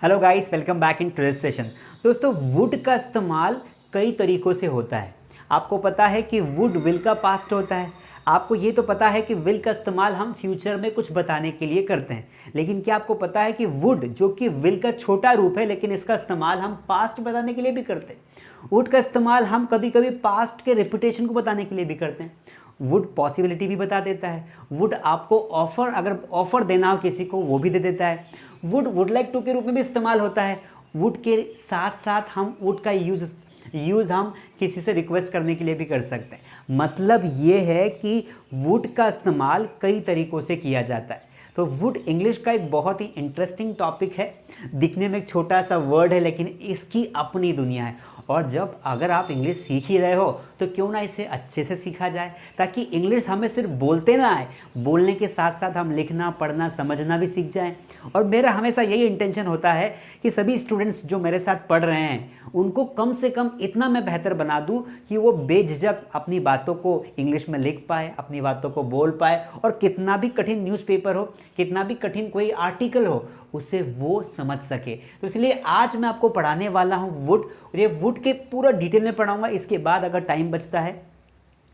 Hello guys, welcome back in today's session. दोस्तों, would का इस्तेमाल कई तरीक़ों से होता है। आपको पता है कि वुड विल का पास्ट होता है। आपको ये तो पता है कि विल का इस्तेमाल हम फ्यूचर में कुछ बताने के लिए करते हैं, लेकिन क्या आपको पता है कि वुड जो कि विल का छोटा रूप है, लेकिन इसका इस्तेमाल हम पास्ट बताने के लिए भी करते हैं। वुड का इस्तेमाल हम कभी कभी पास्ट के रेपुटेशन को बताने के लिए भी करते हैं। वुड पॉसिबिलिटी भी बता देता है। वुड आपको ऑफर, अगर ऑफर देना हो किसी को, वो भी दे देता है। वुड लाइक टू के रूप में भी इस्तेमाल होता है। वुड के साथ साथ हम वुड का यूज़ हम किसी से रिक्वेस्ट करने के लिए भी कर सकते हैं। मतलब ये है कि वुड का इस्तेमाल कई तरीक़ों से किया जाता है। तो वुड इंग्लिश का एक बहुत ही इंटरेस्टिंग टॉपिक है। दिखने में एक छोटा सा वर्ड है, लेकिन इसकी अपनी दुनिया है। और जब अगर आप इंग्लिश सीख ही रहे हो तो क्यों ना इसे अच्छे से सीखा जाए, ताकि इंग्लिश हमें सिर्फ बोलते ना आए, बोलने के साथ साथ हम लिखना, पढ़ना, समझना भी सीख जाएं। और मेरा हमेशा यही इंटेंशन होता है कि सभी स्टूडेंट्स जो मेरे साथ पढ़ रहे हैं उनको कम से कम इतना मैं बेहतर बना दूं कि वो बेझिझक अपनी बातों को इंग्लिश में लिख पाए, अपनी बातों को बोल पाए, और कितना भी कठिन न्यूज़पेपर हो, कितना भी कठिन कोई आर्टिकल हो, उसे वो समझ सके। तो इसलिए आज मैं आपको पढ़ाने वाला हूँ वुड। और ये वुड के पूरा डिटेल में पढ़ाऊंगा। इसके बाद अगर टाइम बचता है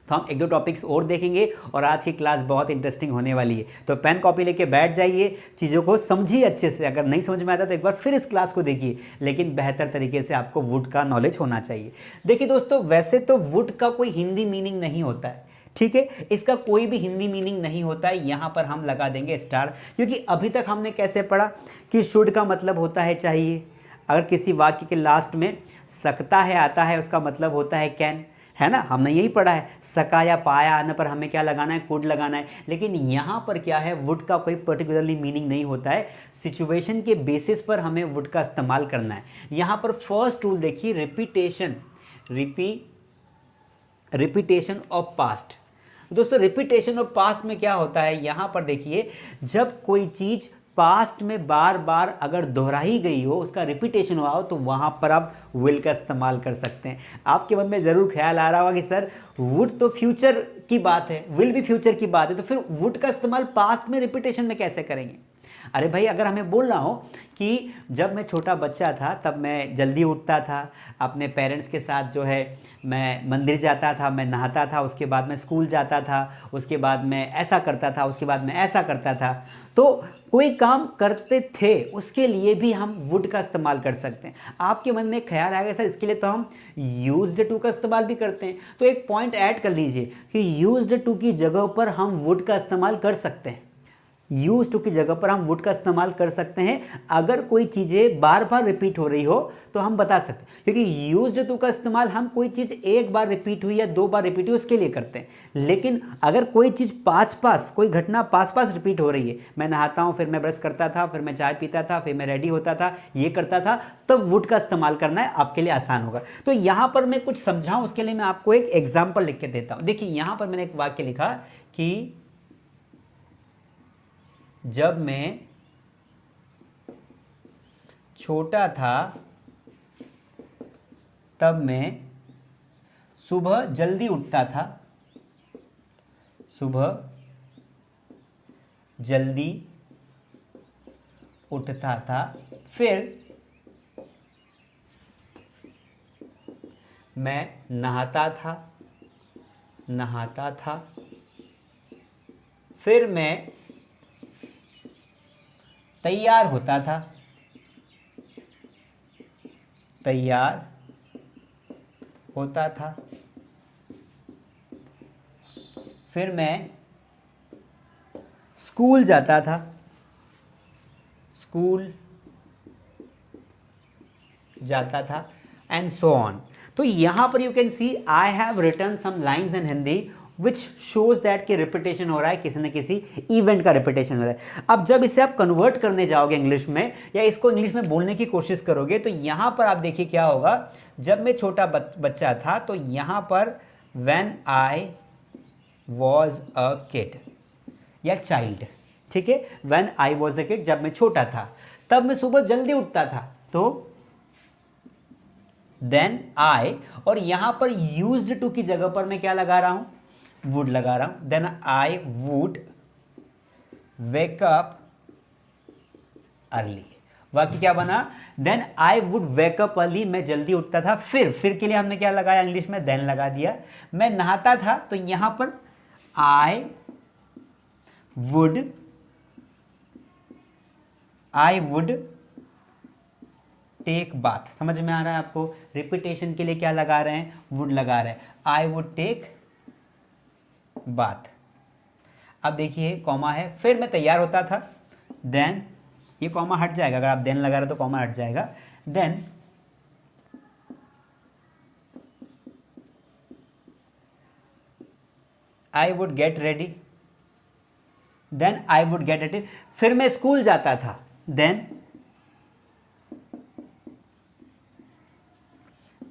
तो हम एक दो टॉपिक्स और देखेंगे, और आज की क्लास बहुत इंटरेस्टिंग होने वाली है। तो पेन कॉपी लेके बैठ जाइए, चीज़ों को समझिए अच्छे से। अगर नहीं समझ में आता तो एक बार फिर इस क्लास को देखिए, लेकिन बेहतर तरीके से आपको वुड का नॉलेज होना चाहिए। देखिए दोस्तों, वैसे तो वुड का कोई हिंदी मीनिंग नहीं होता है, ठीक है। इसका कोई भी हिंदी मीनिंग नहीं होता है। यहाँ पर हम लगा देंगे स्टार, क्योंकि अभी तक हमने कैसे पढ़ा कि शुड का मतलब होता है चाहिए। अगर किसी वाक्य के लास्ट में सकता है आता है, उसका मतलब होता है कैन, है ना। हमने यही पढ़ा है। सका या पाया आने पर हमें क्या लगाना है, कुड लगाना है। लेकिन यहाँ पर क्या है, वुड का कोई पर्टिकुलरली मीनिंग नहीं होता है। सिचुएशन के बेसिस पर हमें वुड का इस्तेमाल करना है। यहाँ पर फर्स्ट रूल देखिए, रिपीटेशन ऑफ पास्ट। दोस्तों, रिपीटेशन ऑफ पास्ट में क्या होता है, यहाँ पर देखिए, जब कोई चीज़ पास्ट में बार बार अगर दोहराई गई हो, उसका रिपीटेशन हुआ हो, तो वहाँ पर आप विल का इस्तेमाल कर सकते हैं। आपके मन में ज़रूर ख्याल आ रहा होगा कि सर वुड तो फ्यूचर की बात है, विल भी फ्यूचर की बात है, तो फिर वुड का इस्तेमाल पास्ट में रिपीटेशन में कैसे करेंगे। अरे भाई, अगर हमें बोलना हो कि जब मैं छोटा बच्चा था तब मैं जल्दी उठता था, अपने पेरेंट्स के साथ जो है मैं मंदिर जाता था, मैं नहाता था, उसके बाद मैं स्कूल जाता था, उसके बाद मैं ऐसा करता था, उसके बाद मैं ऐसा करता था, तो कोई काम करते थे, उसके लिए भी हम वुड का इस्तेमाल कर सकते हैं। आपके मन में ख्याल आएगा सर इसके लिए तो हम यूज्ड टू का इस्तेमाल भी करते हैं। तो एक पॉइंट ऐड कर लीजिए कि यूज्ड टू की जगह पर हम वुड का इस्तेमाल कर सकते हैं। यूज टू की जगह पर हम वुड का इस्तेमाल कर सकते हैं। अगर कोई चीज़ें बार बार रिपीट हो रही हो तो हम बता सकते हैं, क्योंकि यूज टू का इस्तेमाल हम कोई चीज़ एक बार रिपीट हुई या दो बार रिपीट हुई उसके लिए करते हैं। लेकिन अगर कोई चीज़ कोई घटना पास रिपीट हो रही है, मैं नहाता हूँ, फिर मैं ब्रश करता था, फिर मैं चाय पीता था, फिर मैं रेडी होता था, ये करता था, तब वुड का इस्तेमाल करना है आपके लिए आसान होगा। तो यहाँ पर मैं कुछ समझाऊँ उसके लिए मैं आपको एक एग्जाम्पल लिख के देता हूँ। देखिए, यहाँ पर मैंने एक वाक्य लिखा कि जब मैं छोटा था तब मैं सुबह जल्दी उठता था, फिर मैं नहाता था, फिर मैं तैयार होता था, फिर मैं स्कूल जाता था, एंड सो ऑन। तो यहाँ पर you can see I have written some lines in Hindi which shows that कि रिपीटेशन हो रहा है, किसी न किसी इवेंट का रिपीटेशन हो रहा है। अब जब इसे आप कन्वर्ट करने जाओगे इंग्लिश में, या इसको इंग्लिश में बोलने की कोशिश करोगे, तो यहाँ पर आप देखिए क्या होगा। जब मैं छोटा बच्चा था, तो यहाँ पर when I was a kid या चाइल्ड, ठीक है। When I was a kid, जब मैं छोटा था, तब मैं सुबह जल्दी उठता था, तो देन आई, और यहां पर यूज्ड टू की जगह पर मैं क्या लगा रहा हूं, वुड लगा रहा हूं। Then I would wake up early, वाक्य क्या बना, then I would wake up early, मैं जल्दी उठता था। फिर के लिए हमने क्या लगाया, इंग्लिश में देन लगा दिया। मैं नहाता था, तो यहां पर आई वुड टेक बाथ। समझ में आ रहा है आपको, रिपीटेशन के लिए क्या लगा रहे हैं, वुड लगा रहे हैं, आई वुड टेक बाथ। अब देखिए कॉमा है, फिर मैं तैयार होता था, देन ये कॉमा हट जाएगा, अगर आप देन लगा रहे तो कॉमा हट जाएगा। Then I would get ready, फिर मैं स्कूल जाता था, then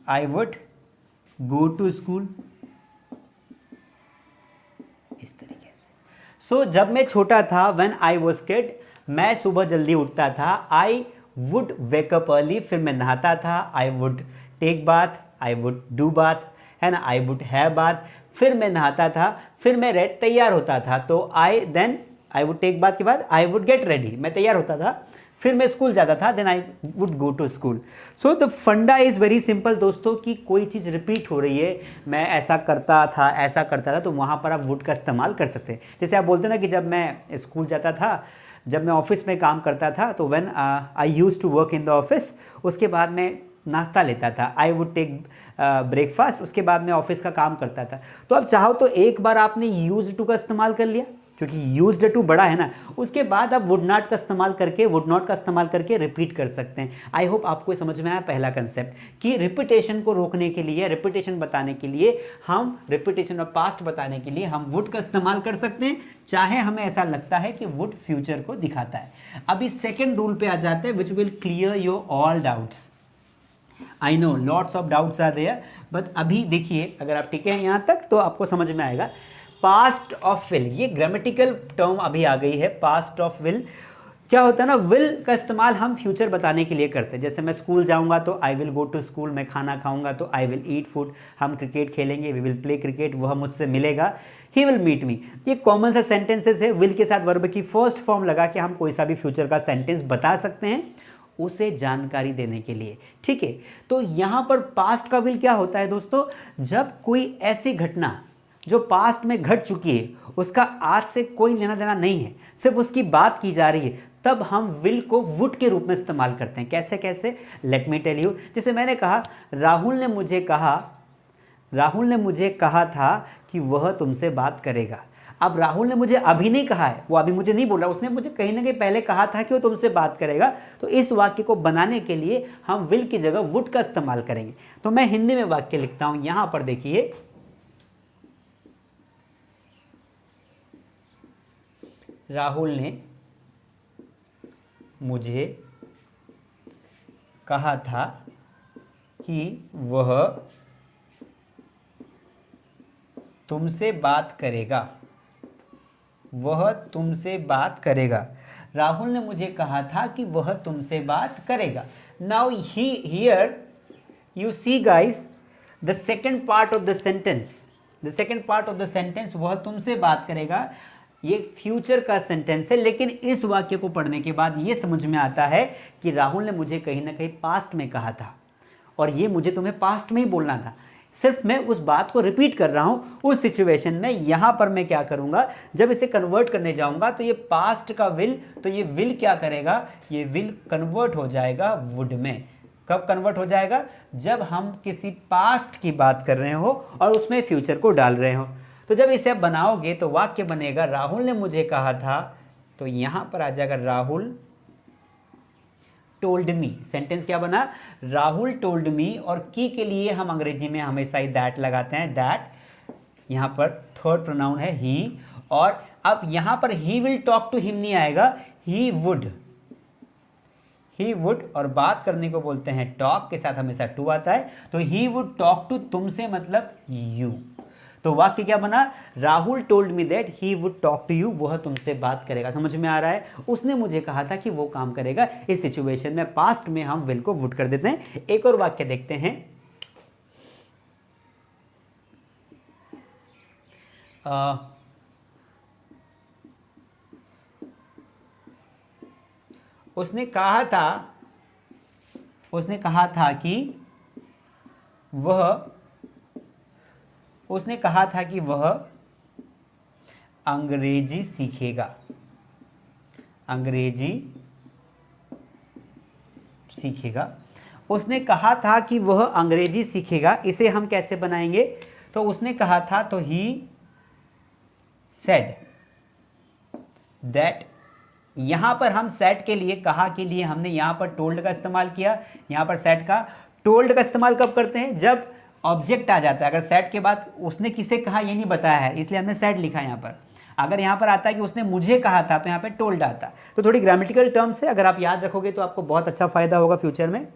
I would go to school. इस तरीके से। सो जब मैं छोटा था, व्हेन आई वॉज किड, मैं सुबह जल्दी उठता था, I would wake up early, फिर मैं नहाता था, I would take bath, I would do bath, है ना, आई वुड हैव बाथ, फिर मैं नहाता था, फिर मैं तैयार होता था, तो आई वुड टेक बाथ के बाद आई वुड गेट रेडी, मैं तैयार होता था, फिर मैं स्कूल जाता था, then I would go to school. So the funda is very simple दोस्तों, कि कोई चीज़ रिपीट हो रही है, मैं ऐसा करता था, तो वहाँ पर आप वुड का इस्तेमाल कर सकते हैं। जैसे आप बोलते हैं ना कि जब मैं स्कूल जाता था, जब मैं ऑफिस में काम करता था, तो when I used to work in the office, उसके बाद मैं नाश्ता लेता था, आई वुड टेक ब्रेकफास्ट, उसके बाद मैं ऑफिस का काम करता था। तो अब चाहो तो एक बार आपने यूज्ड टू का इस्तेमाल कर लिया, क्योंकि यूज्ड टू बड़ा है ना, उसके बाद आप वुड नॉट का इस्तेमाल करके रिपीट कर सकते हैं। आई होप आपको समझ में आया पहला कंसेप्ट, कि रिपीटेशन को रोकने के लिए, रिपीटेशन बताने के लिए, हम रिपीटेशन ऑफ पास्ट बताने के लिए हम वुड का इस्तेमाल कर सकते हैं, चाहे हमें ऐसा लगता है कि वुड फ्यूचर को दिखाता है। अब इस सेकेंड रूल पे आ जाते हैं, which will clear your all doubts. I know lots of doubts are there, but अभी देखिए, अगर आप टिके हैं यहाँ तक तो आपको समझ में आएगा। पास्ट ऑफ विल, ये ग्रामेटिकल टर्म अभी आ गई है, पास्ट ऑफ विल। क्या होता है ना, विल का इस्तेमाल हम फ्यूचर बताने के लिए करते हैं। जैसे मैं स्कूल जाऊंगा तो I will go to school, मैं खाना खाऊंगा तो आई विल ईट फूड, हम क्रिकेट खेलेंगे, वी विल प्ले क्रिकेट, वह मुझसे मिलेगा, ही विल मीट मी। ये कॉमन सा सेंटेंसेस है, विल के साथ वर्ब की फर्स्ट फॉर्म लगा के हम कोई सा भी फ्यूचर का सेंटेंस बता सकते हैं, उसे जानकारी देने के लिए। ठीक है, तो यहाँ पर पास्ट का विल क्या होता है दोस्तों, जब कोई ऐसी घटना जो पास्ट में घट चुकी है, उसका आज से कोई लेना देना नहीं है, सिर्फ उसकी बात की जा रही है, तब हम विल को वुड के रूप में इस्तेमाल करते हैं। कैसे कैसे, लेट मी टेल यू। जैसे मैंने कहा, राहुल ने मुझे कहा था कि वह तुमसे बात करेगा। अब राहुल ने मुझे अभी नहीं कहा है, वो अभी मुझे नहीं बोल रहा, उसने मुझे कहीं ना कहीं पहले कहा था कि वो तुमसे बात करेगा। तो इस वाक्य को बनाने के लिए हम विल की जगह वुड का इस्तेमाल करेंगे। तो मैं हिंदी में वाक्य लिखता हूं, यहां पर देखिए, राहुल ने मुझे कहा था कि वह तुमसे बात करेगा, राहुल ने मुझे कहा था कि वह तुमसे बात करेगा। Now here you see guys, the second part of the sentence, वह तुमसे बात करेगा, ये फ्यूचर का सेंटेंस है। लेकिन इस वाक्य को पढ़ने के बाद ये समझ में आता है कि राहुल ने मुझे कहीं ना कहीं पास्ट में कहा था, और ये मुझे तुम्हें पास्ट में ही बोलना था, सिर्फ मैं उस बात को रिपीट कर रहा हूं उस सिचुएशन में। यहां पर मैं क्या करूंगा, जब इसे कन्वर्ट करने जाऊंगा तो ये पास्ट का विल, तो ये विल क्या करेगा, ये विल कन्वर्ट हो जाएगा वुड में। कब कन्वर्ट हो जाएगा, जब हम किसी पास्ट की बात कर रहे हो और उसमें फ्यूचर को डाल रहे हो। तो जब इसे बनाओगे तो वाक्य बनेगा, राहुल ने मुझे कहा था, तो यहां पर आ जाएगा राहुल टोल्ड मी। सेंटेंस क्या बना, राहुल टोल्ड मी, और की के लिए हम अंग्रेजी में हमेशा ही दैट लगाते हैं, दैट। यहां पर थर्ड प्रोनाउन है ही, और अब यहां पर he will talk to him नहीं आएगा, ही वुड, और बात करने को बोलते हैं टॉक के साथ हमेशा टू आता है, तो ही वुड टॉक टू, तुमसे मतलब यू। तो वाक्य क्या बना, Rahul told me that he would talk to you, वह तुमसे बात करेगा। समझ में आ रहा है, उसने मुझे कहा था कि वो काम करेगा। इस सिचुएशन में पास्ट में हम विल को वुड कर देते हैं। एक और वाक्य देखते हैं, उसने कहा था उसने कहा था कि वह अंग्रेजी सीखेगा, अंग्रेजी सीखेगा। उसने कहा था कि वह अंग्रेजी सीखेगा, इसे हम कैसे बनाएंगे? तो उसने कहा था, तो ही सेड दैट। यहां पर हम सेड के लिए, कहा के लिए हमने यहां पर टोल्ड का इस्तेमाल किया। यहां पर सेड का, टोल्ड का इस्तेमाल कब करते हैं? जब ऑब्जेक्ट आ जाता है। अगर सेड के बाद उसने किसे कहा ये नहीं बताया है, इसलिए हमने सेड लिखा यहां पर। अगर यहाँ पर आता है कि उसने मुझे कहा था, तो यहाँ पे टोल्ड आता। तो थोड़ी ग्रामेटिकल टर्म्स है, अगर आप याद रखोगे तो आपको बहुत अच्छा फायदा होगा फ्यूचर में।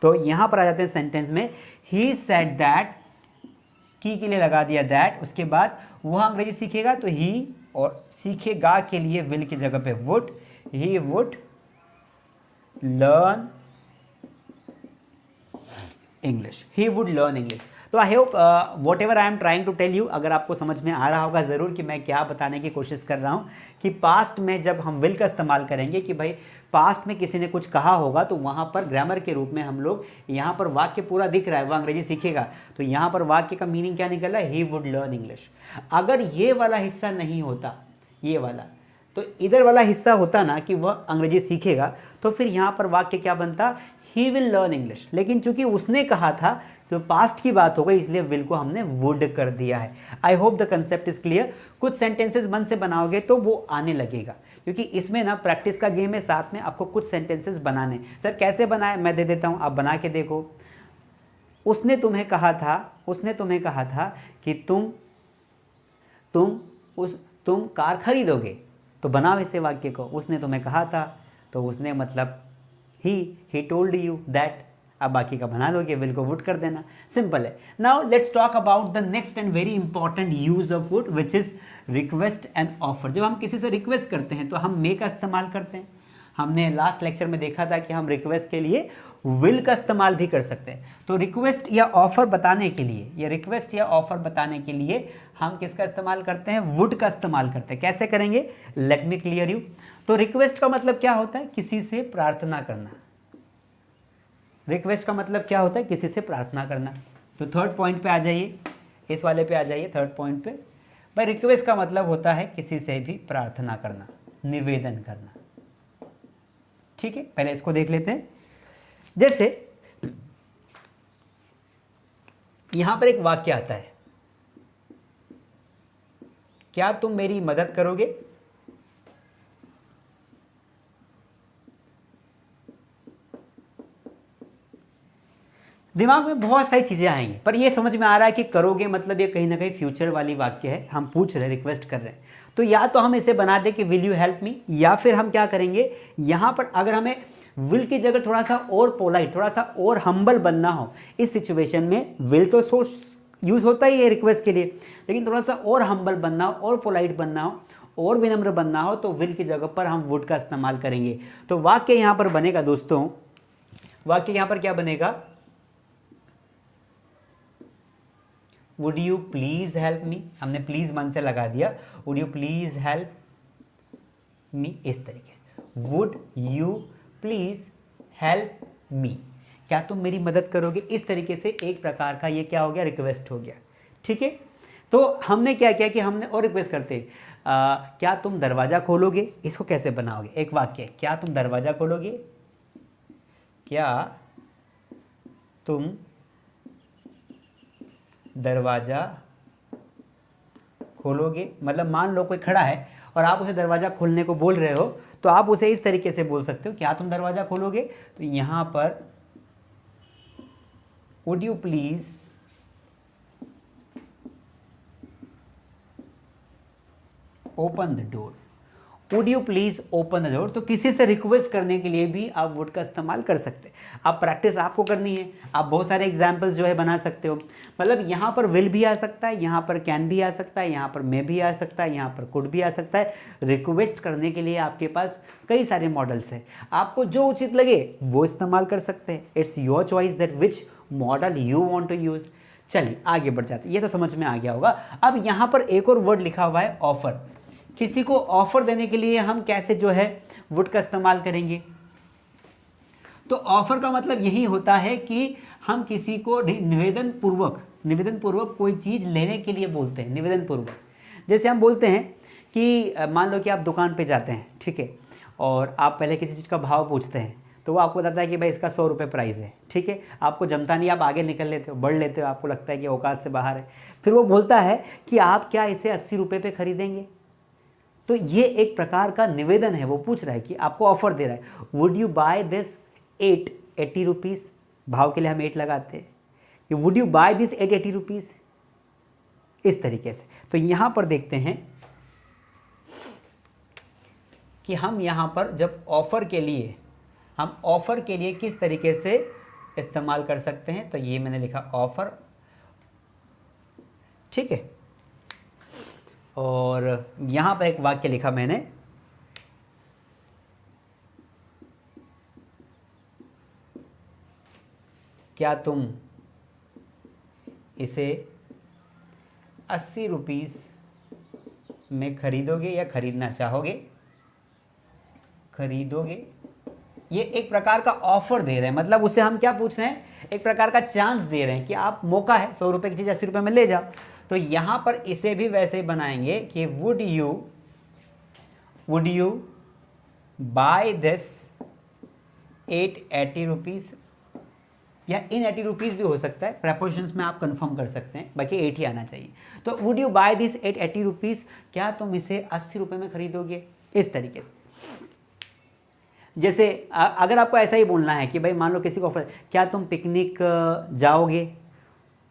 तो यहाँ पर आ जाते हैं सेंटेंस में, ही सेड दैट, की के लिए लगा दिया दैट, उसके बाद वह अंग्रेजी सीखेगा, तो ही, और सीखेगा के लिए विल की जगह पे would, he would learn English, he would learn English. तो I hope whatever I am trying to tell you, अगर आपको समझ में आ रहा होगा ज़रूर कि मैं क्या बताने की कोशिश कर रहा हूँ, कि पास्ट में जब हम विल का इस्तेमाल करेंगे, कि भाई पास्ट में किसी ने कुछ कहा होगा, तो वहाँ पर ग्रामर के रूप में हम लोग, यहाँ पर वाक्य पूरा दिख रहा है, वह अंग्रेजी सीखेगा, तो यहाँ पर वाक्य का मीनिंग क्या निकल रहा है? ही वुड लर्न इंग्लिश। अगर ये वाला हिस्सा नहीं होता, ये वाला, तो इधर वाला हिस्सा होता ना कि वह अंग्रेजी सीखेगा, तो फिर यहाँ पर वाक्य क्या बनता? He will learn English. लेकिन चूंकि उसने कहा था, तो पास्ट की बात हो गई, इसलिए विल को हमने वुड कर दिया है। आई hope the concept is clear. कुछ सेंटेंसेस मन से बनाओगे तो वो आने लगेगा, क्योंकि इसमें ना प्रैक्टिस का गेम है, साथ में आपको कुछ सेंटेंसेस बनाने। सर कैसे बनाए, मैं दे देता हूँ, आप बना के देखो। उसने तुम्हें कहा था कि तुम कार खरीदोगे, तो बनाओ इसे वाक्य को। उसने तुम्हें कहा था, तो उसने मतलब ही टोल्ड यू दैट। अब बाकी का बना लोगे, विल को वुड कर देना, सिंपल है। Now let's talk about the next and very important use of would, which is request and offer. जब हम किसी से रिक्वेस्ट करते हैं तो हम मे का इस्तेमाल करते हैं। हमने लास्ट लेक्चर में देखा था कि हम रिक्वेस्ट के लिए विल का इस्तेमाल भी कर सकते हैं। तो रिक्वेस्ट या ऑफर बताने के लिए, हम किसका इस्तेमाल करते हैं? वुड का इस्तेमाल करते हैं। कैसे करेंगे? Let me clear you. तो रिक्वेस्ट का मतलब क्या होता है? किसी से प्रार्थना करना। रिक्वेस्ट का मतलब क्या होता है? किसी से प्रार्थना करना। तो थर्ड पॉइंट पे आ जाइए, इस वाले पे आ जाइए, थर्ड पॉइंट पे। भाई रिक्वेस्ट का मतलब होता है किसी से भी प्रार्थना करना, निवेदन करना। ठीक है, पहले इसको देख लेते हैं। जैसे यहां पर एक वाक्य आता है, क्या तुम मेरी मदद करोगे? दिमाग में बहुत सारी चीज़ें आएंगी, पर ये समझ में आ रहा है कि करोगे मतलब ये कहीं ना कहीं फ्यूचर वाली वाक्य है। हम पूछ रहे हैं, रिक्वेस्ट कर रहे हैं, तो या तो हम इसे बना दें कि विल यू हेल्प मी, या फिर हम क्या करेंगे, यहाँ पर अगर हमें विल की जगह थोड़ा सा और पोलाइट, थोड़ा सा और हम्बल बनना हो, इस सिचुएशन में विल तो सोच यूज़ होता ही है रिक्वेस्ट के लिए, लेकिन थोड़ा सा और हम्बल बनना हो, और पोलाइट बनना हो, और विनम्र बनना हो, तो विल की जगह पर हम वुड का इस्तेमाल करेंगे। तो वाक्य यहाँ पर बनेगा दोस्तों, वाक्य यहाँ पर क्या बनेगा? Would you please help me. हमने प्लीज मन से लगा दिया, would you please help me, इस तरीके से। Would you please help me, क्या तुम मेरी मदद करोगे? इस तरीके से एक प्रकार का ये क्या हो गया? रिक्वेस्ट हो गया। ठीक है, तो हमने क्या किया कि हमने और रिक्वेस्ट करते, क्या तुम दरवाज़ा खोलोगे? इसको कैसे बनाओगे? एक वाक्य, क्या तुम दरवाज़ा खोलोगे? क्या तुम दरवाज़ा खोलोगे? मतलब मान लो कोई खड़ा है और आप उसे दरवाज़ा खोलने को बोल रहे हो, तो आप उसे इस तरीके से बोल सकते हो, क्या तुम दरवाज़ा खोलोगे? तो यहाँ पर would you please open the door. Would you please open the door. तो किसी से रिक्वेस्ट करने के लिए भी आप वुड का इस्तेमाल कर सकते हैं। अब प्रैक्टिस आपको करनी है, आप बहुत सारे एग्जाम्पल्स जो है बना सकते हो। मतलब यहाँ पर विल भी आ सकता है, यहाँ पर कैन भी आ सकता है, यहाँ पर मे भी आ सकता है, यहाँ पर कुड भी आ सकता है। रिक्वेस्ट करने के लिए आपके पास कई सारे मॉडल्स हैं, आपको जो उचित लगे वो इस्तेमाल कर सकते हैं। It's your choice that which model you want to use. चलिए आगे बढ़ जाते हैं, ये तो समझ में आ गया होगा। अब यहाँ पर एक और वर्ड लिखा हुआ है ऑफर। किसी को ऑफर देने के लिए हम कैसे जो है वुड का इस्तेमाल करेंगे? तो ऑफर का मतलब यही होता है कि हम किसी को निवेदन पूर्वक कोई चीज़ लेने के लिए बोलते हैं, निवेदन पूर्वक। जैसे हम बोलते हैं कि मान लो कि आप दुकान पे जाते हैं, ठीक है, और आप पहले किसी चीज़ का भाव पूछते हैं, तो वो आपको बताता है कि भाई इसका 100 रुपये प्राइस है, ठीक है, आपको जमता नहीं, आप आगे निकल लेते हो, बढ़ लेते हो, आपको लगता है कि औकात से बाहर है। फिर वो बोलता है कि आप क्या इसे 80 रुपये पे खरीदेंगे। तो ये एक प्रकार का निवेदन है, वो पूछ रहा है कि आपको ऑफर दे रहा है, would you buy this 80 rupees, भाव के लिए हम 8 लगाते हैं, कि would you buy this 80 rupees, इस तरीके से। तो यहाँ पर देखते हैं कि हम यहाँ पर जब ऑफ़र के लिए किस तरीके से इस्तेमाल कर सकते हैं। तो ये मैंने लिखा ऑफ़र, ठीक है, और यहाँ पर एक वाक्य लिखा मैंने, क्या तुम इसे 80 रुपीज़ में खरीदोगे या खरीदना चाहोगे, खरीदोगे। ये एक प्रकार का ऑफर दे रहे हैं, मतलब उसे हम क्या पूछ रहे हैं, एक प्रकार का चांस दे रहे हैं कि आप, मौका है, 100 रुपये की चीज़ 80 रुपये में ले जाओ। तो यहाँ पर इसे भी वैसे ही बनाएंगे कि would you buy this 80 rupees, या इन 80 रुपीज़ भी हो सकता है, प्रपोजिशंस में आप कंफर्म कर सकते हैं, बाकी 8 ही आना चाहिए। तो would you buy this 80 rupees, क्या तुम इसे 80 रुपये में खरीदोगे, इस तरीके से। जैसे अगर आपको ऐसा ही बोलना है कि भाई मान लो किसी को ऑफर, क्या तुम पिकनिक जाओगे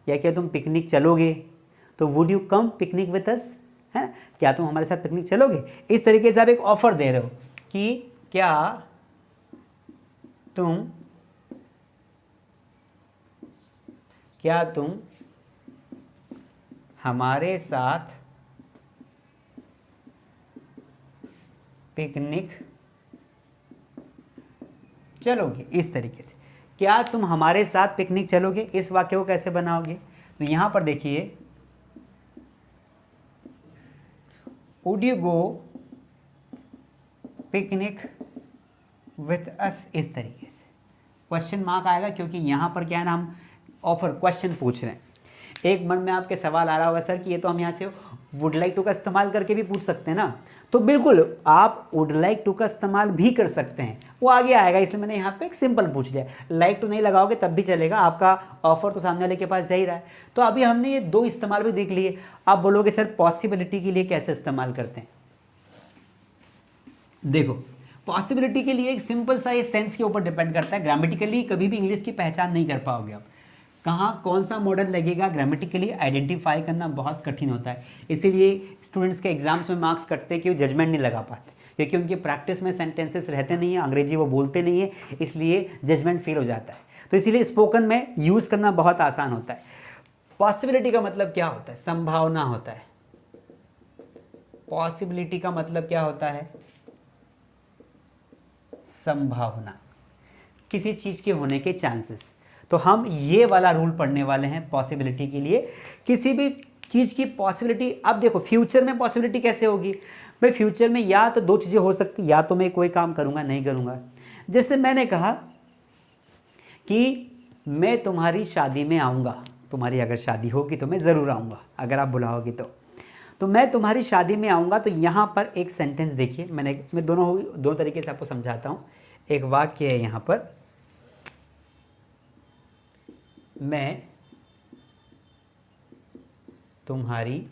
या क्या तुम पिकनिक चलोगे, तो would you come picnic with us, है, क्या तुम हमारे साथ पिकनिक चलोगे। इस तरीके से आप एक ऑफर दे रहे हो कि क्या तुम हमारे साथ पिकनिक चलोगे, इस तरीके से। क्या तुम हमारे साथ पिकनिक चलोगे, इस वाक्य को कैसे बनाओगे। तो यहां पर देखिए, would you go picnic with us, इस तरीके से। क्वेश्चन मार्क आएगा क्योंकि यहां पर क्या है ना, हम ऑफर क्वेश्चन पूछ रहे हैं। एक मन में आपके सवाल आ रहा होगा, सर कि ये तो हम यहाँ से वुड लाइक टू का इस्तेमाल करके भी पूछ सकते हैं ना। तो बिल्कुल आप वुड लाइक टू का इस्तेमाल भी कर सकते हैं, वो आगे आएगा, इसलिए मैंने यहाँ पे एक सिंपल पूछ लिया। लाइक टू नहीं लगाओगे तब भी चलेगा, आपका ऑफर तो सामने वाले के पास जा ही रहा है। तो अभी हमने ये 2 इस्तेमाल भी देख लिए। आप बोलोगे सर पॉसिबिलिटी के लिए कैसे इस्तेमाल करते हैं। देखो, पॉसिबिलिटी के लिए एक सिंपल सा ये सेंस के ऊपर डिपेंड करता है। ग्रामेटिकली कभी भी इंग्लिश की पहचान नहीं कर पाओगे आप, कहाँ कौन सा मॉडल लगेगा, ग्रामेटिकली आइडेंटिफाई करना बहुत कठिन होता है। इसीलिए स्टूडेंट्स के एग्जाम्स में मार्क्स कटते हैं कि वो जजमेंट नहीं लगा पाते, क्योंकि उनकी प्रैक्टिस में सेंटेंसेस रहते नहीं हैं, अंग्रेजी वो बोलते नहीं है, इसलिए जजमेंट फेल हो जाता है। तो इसीलिए स्पोकन में यूज़ करना बहुत आसान होता है। पॉसिबिलिटी का मतलब क्या होता है, संभावना होता है। पॉसिबिलिटी का मतलब क्या होता है, संभावना, किसी चीज़ के होने के चांसेस। तो हम ये वाला रूल पढ़ने वाले हैं पॉसिबिलिटी के लिए। किसी भी चीज़ की पॉसिबिलिटी, अब देखो फ्यूचर में पॉसिबिलिटी कैसे होगी भाई, फ्यूचर में या तो 2 चीज़ें हो सकती, या तो मैं कोई काम करूँगा नहीं करूँगा। जैसे मैंने कहा कि मैं तुम्हारी शादी में आऊँगा, तुम्हारी अगर शादी होगी तो मैं ज़रूर आऊँगा, अगर आप बुलाओगी तो मैं तुम्हारी शादी में आऊँगा। तो यहाँ पर एक सेंटेंस देखिए, मैं दोनों तरीके से आपको समझाता हूँ। एक वाक्य है यहाँ पर, मैं तुम्हारी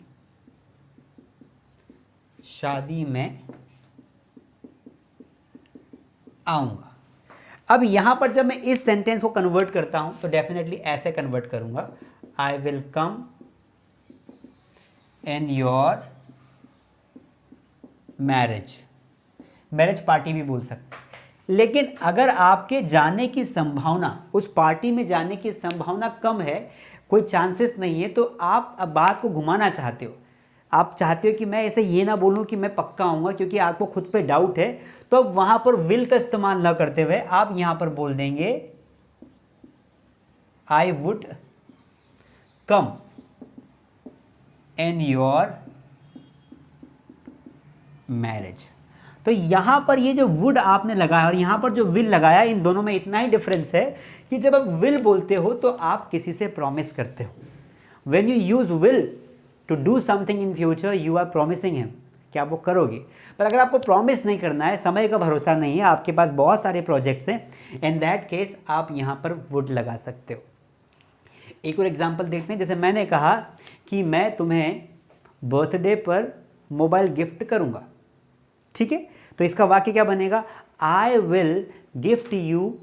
शादी में आऊँगा। अब यहाँ पर जब मैं इस सेंटेंस को कन्वर्ट करता हूँ तो डेफिनेटली ऐसे कन्वर्ट करूँगा, I will come in your marriage party भी बोल सकते हैं। लेकिन अगर आपके जाने की संभावना, उस पार्टी में जाने की संभावना कम है, कोई चांसेस नहीं है, तो आप अब बात को घुमाना चाहते हो। आप चाहते हो कि मैं ऐसे ये ना बोलूं कि मैं पक्का आऊँगा, क्योंकि आपको खुद पे डाउट है। तो वहाँ पर विल का इस्तेमाल ना करते हुए आप यहाँ पर बोल देंगे I would come in your marriage. तो यहाँ पर ये जो वुड आपने लगाया और यहाँ पर जो विल लगाया, इन दोनों में इतना ही डिफरेंस है कि जब आप विल बोलते हो तो आप किसी से प्रॉमिस करते हो। When you use will to do something in future, you are promising him कि आप वो करोगे। पर अगर आपको प्रॉमिस नहीं करना है, समय का भरोसा नहीं है, आपके पास बहुत सारे प्रोजेक्ट्स हैं, इन दैट केस आप यहाँ पर वुड लगा सकते हो। एक और एग्जांपल देखते हैं। जैसे मैंने कहा कि मैं तुम्हें बर्थडे पर मोबाइल गिफ्ट करूँगा, ठीक है, तो इसका वाक्य क्या बनेगा? I will gift you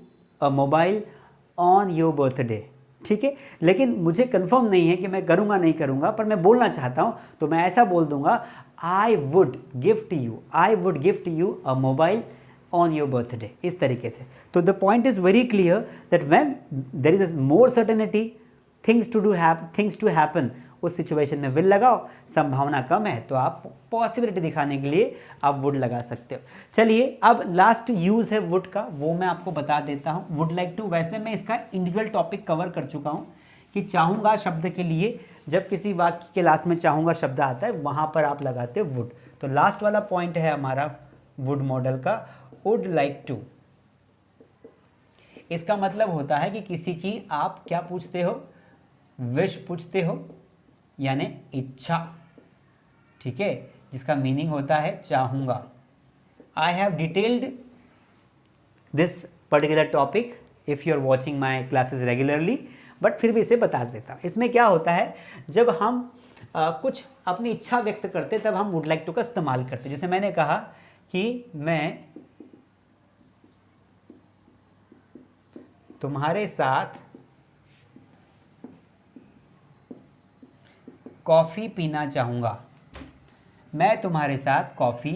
a mobile on your birthday, ठीक है। लेकिन मुझे कंफर्म नहीं है कि मैं करूँगा नहीं करूँगा, पर मैं बोलना चाहता हूँ, तो मैं ऐसा बोल दूंगा I would gift you a mobile on your birthday, इस तरीके से। तो the point is very clear that when there is more certainty things to happen, उस सिचुएशन में विल लगाओ। संभावना कम है तो आप पॉसिबिलिटी दिखाने के लिए आप वुड लगा सकते हो। चलिए अब लास्ट यूज़ है वुड का, वो मैं आपको बता देता हूँ। वुड लाइक टू, वैसे मैं इसका इंडिविजुअल टॉपिक कवर कर चुका हूँ कि चाहूँगा शब्द के लिए जब किसी वाक्य के लास्ट में चाहूँगा शब्द आता है, वहाँ पर आप लगाते हो वुड। तो लास्ट वाला पॉइंट है हमारा वुड मॉडल का, वुड लाइक टू। इसका मतलब होता है कि किसी की आप क्या पूछते हो? विश पूछते हो, यानी इच्छा, ठीक है, जिसका मीनिंग होता है चाहूँगा। I have detailed this particular topic if you are watching my classes regularly, but फिर भी इसे बता देता हूँ। इसमें क्या होता है, जब हम कुछ अपनी इच्छा व्यक्त करते तब हम वुड लाइक टू का इस्तेमाल करते। जैसे मैंने कहा कि मैं तुम्हारे साथ कॉफ़ी पीना चाहूँगा, मैं तुम्हारे साथ कॉफ़ी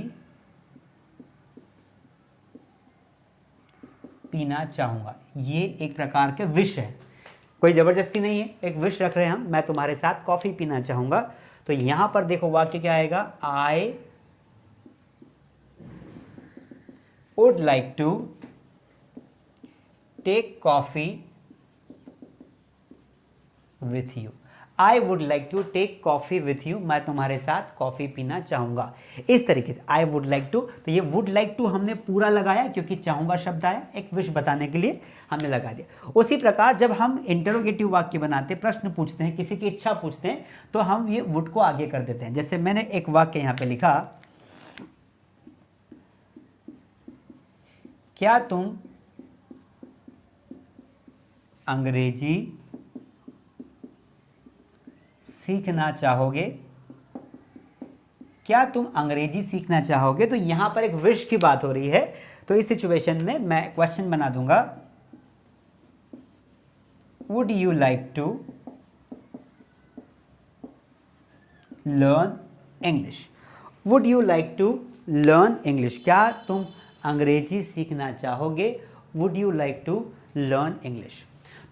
पीना चाहूँगा। ये एक प्रकार के विश है, कोई ज़बरदस्ती नहीं है, एक विश रख रहे हैं हम, मैं तुम्हारे साथ कॉफ़ी पीना चाहूँगा। तो यहाँ पर देखो वाक्य क्या आएगा? I would like to take coffee with you. I would like to take coffee with you, मैं तुम्हारे साथ कॉफ़ी पीना चाहूँगा। इस तरीके से आई वुड लाइक टू, तो ये वुड लाइक टू हमने पूरा लगाया क्योंकि चाहूँगा शब्द आया, एक विश बताने के लिए हमने लगा दिया। उसी प्रकार जब हम इंटरोगेटिव वाक्य बनाते, प्रश्न पूछते हैं, किसी की इच्छा पूछते हैं, तो हम ये वुड को आगे कर देते हैं। जैसे मैंने एक वाक्य यहाँ पे लिखा, क्या तुम अंग्रेजी सीखना चाहोगे? क्या तुम अंग्रेजी सीखना चाहोगे? तो यहां पर एक विश की बात हो रही है, तो इस सिचुएशन में मैं क्वेश्चन बना दूंगा, would you like to learn English? Would you like to learn English? क्या तुम अंग्रेजी सीखना चाहोगे? Would you like to learn English?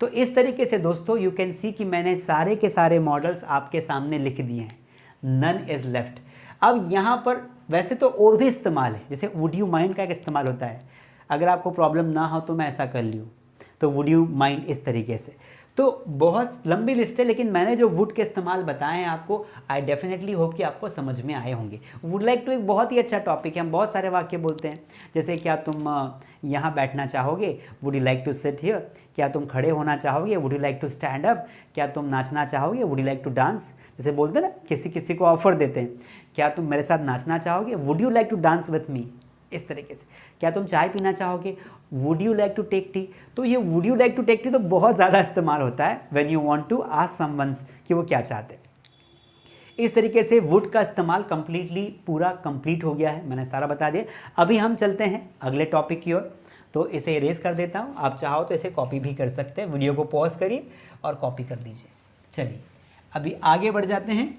तो इस तरीके से दोस्तों यू कैन सी कि मैंने सारे के सारे मॉडल्स आपके सामने लिख दिए हैं, नन इज लेफ्ट। अब यहाँ पर वैसे तो और भी इस्तेमाल है, जैसे वुड यू माइंड का एक इस्तेमाल होता है, अगर आपको प्रॉब्लम ना हो तो मैं ऐसा कर लूँ, तो वुड यू माइंड इस तरीके से। तो बहुत लंबी लिस्ट है, लेकिन मैंने जो वुड के इस्तेमाल बताए हैं आपको, आई डेफिनेटली होप कि आपको समझ में आए होंगे। वुड लाइक टू एक बहुत ही अच्छा टॉपिक है, हम बहुत सारे वाक्य बोलते हैं, जैसे क्या तुम यहाँ बैठना चाहोगे? Would you like to sit here? क्या तुम खड़े होना चाहोगे? Would you like to stand up? क्या तुम नाचना चाहोगे? Would you like to dance? जैसे बोलते हैं ना, किसी किसी को ऑफर देते हैं, क्या तुम मेरे साथ नाचना चाहोगे? Would you like to dance with me? इस तरीके से। क्या तुम चाय पीना चाहोगे? Would you like to take tea? तो ये would you like to take tea तो बहुत ज़्यादा इस्तेमाल होता है when you want to ask someone कि वो क्या चाहते हैं। इस तरीके से वुड का इस्तेमाल कंप्लीटली पूरा कंप्लीट हो गया है, मैंने सारा बता दिया। अभी हम चलते हैं अगले टॉपिक की ओर, तो इसे इरेज कर देता हूँ, आप चाहो तो इसे कॉपी भी कर सकते हैं। वीडियो को पॉज करिए और कॉपी कर दीजिए। चलिए अभी आगे बढ़ जाते हैं।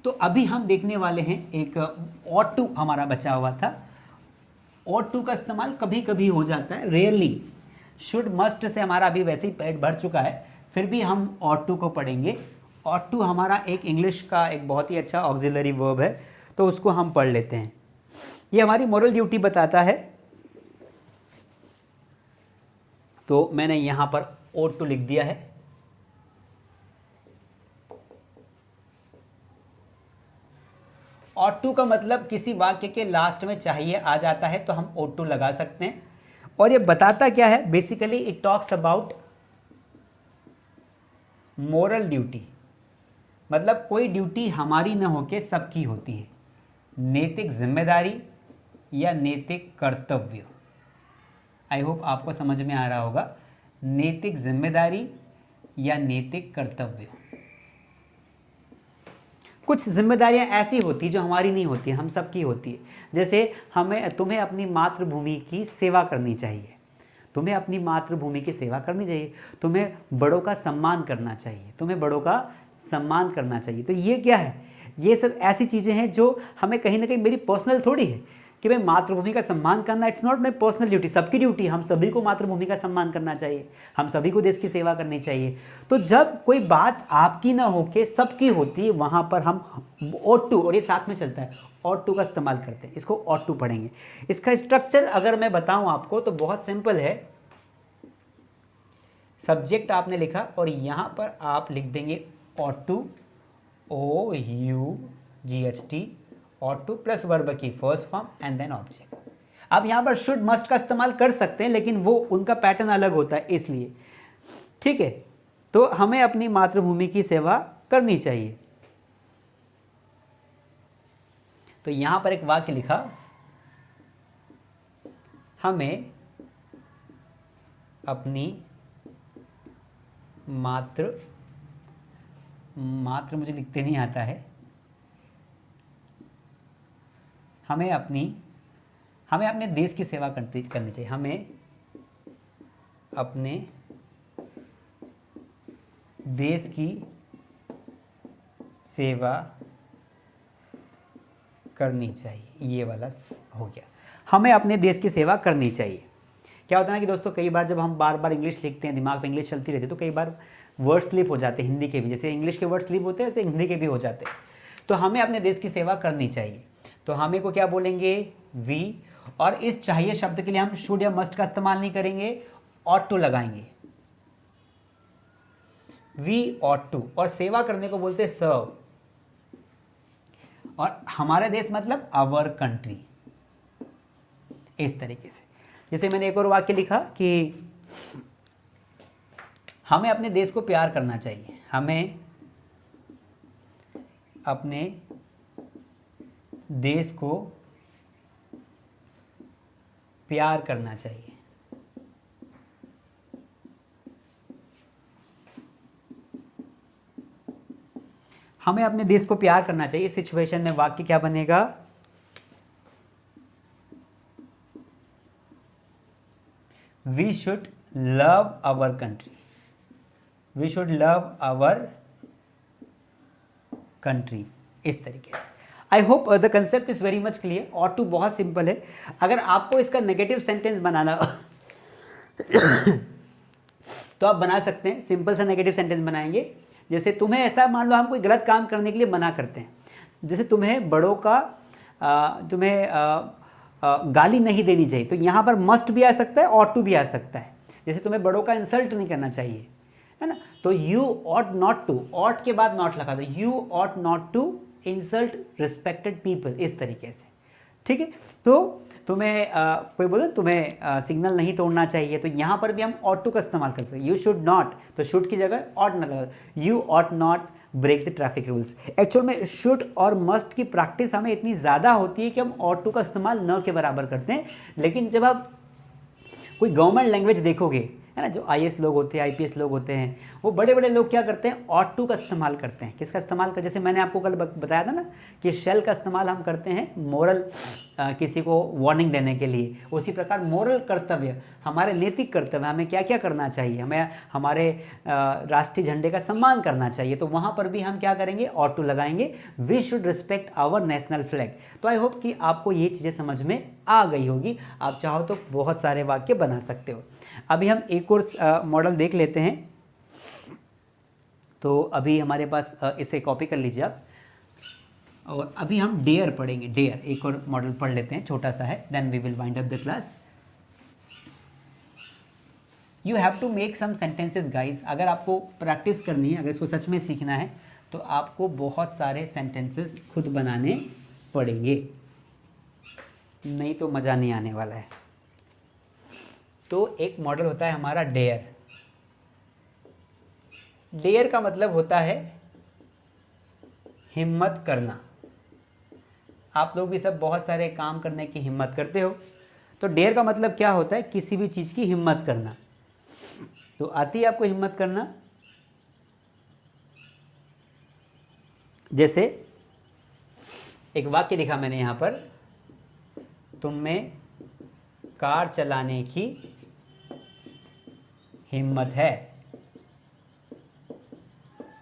तो अभी हम देखने वाले हैं, एक ought to हमारा बचा हुआ था। ought to का इस्तेमाल कभी कभी हो जाता है, रेयरली। शुड मस्ट से हमारा अभी वैसे ही पेट भर चुका है, फिर भी हम ought to को पढ़ेंगे। ought to हमारा एक इंग्लिश का एक बहुत ही अच्छा ऑक्सिलरी वर्ब है, तो उसको हम पढ़ लेते हैं। ये हमारी मोरल ड्यूटी बताता है, तो मैंने यहाँ पर ought to लिख दिया है। ought to टू का मतलब किसी वाक्य के लास्ट में चाहिए आ जाता है तो हम ought to लगा सकते हैं। और ये बताता क्या है, basically it talks about moral duty, मतलब कोई ड्यूटी हमारी न होके सबकी होती है, नैतिक जिम्मेदारी या नैतिक कर्तव्य। आई होप आपको समझ में आ रहा होगा, नैतिक जिम्मेदारी या नैतिक कर्तव्य। कुछ जिम्मेदारियां ऐसी होती जो हमारी नहीं होती, हम सबकी होती है। जैसे तुम्हें अपनी मातृभूमि की सेवा करनी चाहिए, तुम्हें अपनी मातृभूमि की सेवा करनी चाहिए, तुम्हें बड़ों का सम्मान करना चाहिए, तुम्हें बड़ों का सम्मान करना चाहिए। तो ये क्या है, ये सब ऐसी चीज़ें हैं जो हमें कहीं ना कहीं, मेरी पर्सनल थोड़ी है कि भाई मातृभूमि का सम्मान करना, it's not my personal duty, सबकी ड्यूटी, हम सभी को मातृभूमि का सम्मान करना चाहिए, हम सभी को देश की सेवा करनी चाहिए। तो जब कोई बात आपकी ना हो के सबकी होती है, वहाँ पर हम ought to, और ये साथ में चलता है, ought to का इस्तेमाल करते हैं। इसको ought to पढ़ेंगे। इसका स्ट्रक्चर अगर मैं बताऊँ आपको तो बहुत सिंपल है। सब्जेक्ट आपने लिखा और यहाँ पर आप लिख देंगे ought to, OUGHT, ought to plus verb की first form and then object. आप यहाँ पर शुड मस्ट का इस्तेमाल कर सकते हैं, लेकिन वो उनका पैटर्न अलग होता है इसलिए, ठीक है। तो हमें अपनी मातृभूमि की सेवा करनी चाहिए। तो यहाँ पर एक वाक्य लिखा, हमें अपनी मातृ मुझे लिखते नहीं आता है, हमें अपने देश की सेवा करनी चाहिए, हमें अपने देश की सेवा करनी चाहिए। ये वाला हो गया, हमें अपने देश की सेवा करनी चाहिए। क्या होता है ना कि दोस्तों, कई बार जब हम बार बार इंग्लिश लिखते हैं, दिमाग में इंग्लिश चलती रहती है, तो कई बार वर्ड स्लिप हो जाते हैं हिंदी के भी, जैसे इंग्लिश के वर्ड स्लिप होते हैं वैसे हिंदी के भी हो जाते हैं। तो हमें अपने देश की सेवा करनी चाहिए, तो हमें को क्या बोलेंगे, वी, और इस चाहिए शब्द के लिए हम शुड या मस्ट का इस्तेमाल नहीं करेंगे, ought to लगाएंगे, वी ought to, और सेवा करने को बोलते हैं सर्व, और हमारा देश मतलब आवर कंट्री, इस तरीके से। जैसे मैंने एक और वाक्य लिखा कि हमें अपने देश को प्यार करना चाहिए, हमें अपने देश को प्यार करना चाहिए। हमें अपने देश को प्यार करना चाहिए। इस सिचुएशन में वाक्य क्या बनेगा, we should love our country, we should love our country, इस तरीके से। I hope the concept is very much clear. ought to बहुत सिंपल है। अगर आपको इसका नेगेटिव सेंटेंस बनाना तो आप बना सकते हैं, सिंपल सा नेगेटिव सेंटेंस बनाएंगे। जैसे तुम्हें ऐसा, मान लो हम कोई गलत काम करने के लिए मना करते हैं, जैसे तुम्हें बड़ों का गाली नहीं देनी चाहिए, तो यहाँ पर मस्ट भी आ सकता है, ought to भी आ सकता है। जैसे तुम्हें बड़ों का इंसल्ट नहीं करना चाहिए, है ना, तो you ought not to, ought के बाद not लगा दो, you ought not to insult respected people, इस तरीके से, ठीक है। तो तुम्हें कोई बोले तुम्हें सिग्नल नहीं तोड़ना चाहिए, तो यहाँ पर भी हम ought to का इस्तेमाल कर सकते हैं। you should not, तो should की जगह ought ना लगा, you ought not break the traffic rules. Actual में शुड और मस्ट की प्रैक्टिस हमें इतनी ज़्यादा होती है कि हम ought to का इस्तेमाल न के बराबर करते हैं। लेकिन जब आप कोई गवर्नमेंट लैंग्वेज देखोगे, है ना, जो IAS लोग होते हैं, IPS लोग होते हैं, वो बड़े बड़े लोग क्या करते हैं, ought to का इस्तेमाल करते हैं। किसका इस्तेमाल कर, जैसे मैंने आपको कल बताया था ना कि शेल का इस्तेमाल हम करते हैं मोरल, किसी को वार्निंग देने के लिए। उसी प्रकार मोरल कर्तव्य, हमारे नैतिक कर्तव्य, हमें क्या क्या करना चाहिए, हमें हमारे राष्ट्रीय झंडे का सम्मान करना चाहिए, तो वहाँ पर भी हम क्या करेंगे, ought to लगाएंगे, we should respect our national flag. तो आई होप कि आपको ये चीज़ें समझ में आ गई होगी। आप चाहो तो बहुत सारे वाक्य बना सकते हो। अभी हम एक और मॉडल देख लेते हैं। तो अभी हमारे पास इसे कॉपी कर लीजिए आप, और अभी हम डेयर पढ़ेंगे। डेयर एक और मॉडल पढ़ लेते हैं, छोटा सा है, then we will wind up the class. You have to make some sentences guys. अगर आपको प्रैक्टिस करनी है, अगर इसको सच में सीखना है, तो आपको बहुत सारे सेंटेंसेस खुद बनाने पड़ेंगे, नहीं तो मज़ा नहीं आने वाला है। तो एक मॉडल होता है हमारा डेयर। डेयर का मतलब होता है हिम्मत करना। आप लोग भी सब बहुत सारे काम करने की हिम्मत करते हो, तो डेयर का मतलब क्या होता है? किसी भी चीज़ की हिम्मत करना। तो आती है आपको हिम्मत करना? जैसे एक वाक्य लिखा मैंने यहाँ पर, तुम में कार चलाने की हिम्मत है।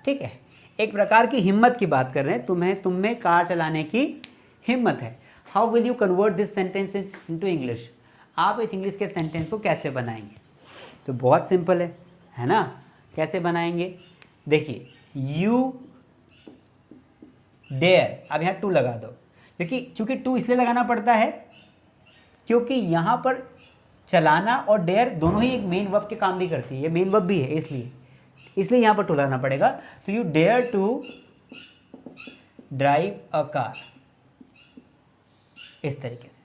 ठीक है, एक प्रकार की हिम्मत की बात कर रहे हैं, तुम में कार चलाने की हिम्मत है। How will you convert this sentence into English? आप इस इंग्लिश के सेंटेंस को कैसे बनाएंगे? तो बहुत सिंपल है ना? कैसे बनाएंगे? देखिए, यू डेयर, अब यहाँ टू लगा दो, क्योंकि चूंकि टू इसलिए लगाना पड़ता है क्योंकि यहाँ पर चलाना और डेयर दोनों ही एक मेन वर्ब के काम भी करती है, ये मेन वर्ब भी है, इसलिए यहाँ पर टू लगाना पड़ेगा। तो you dare to drive a car, इस तरीके से।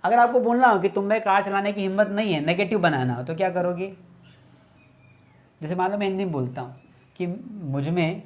अगर आपको बोलना हो कि तुम में कार चलाने की हिम्मत नहीं है, नेगेटिव बनाना हो, तो क्या करोगे? जैसे मान लो मैं हिंदी में बोलता हूँ कि मुझ में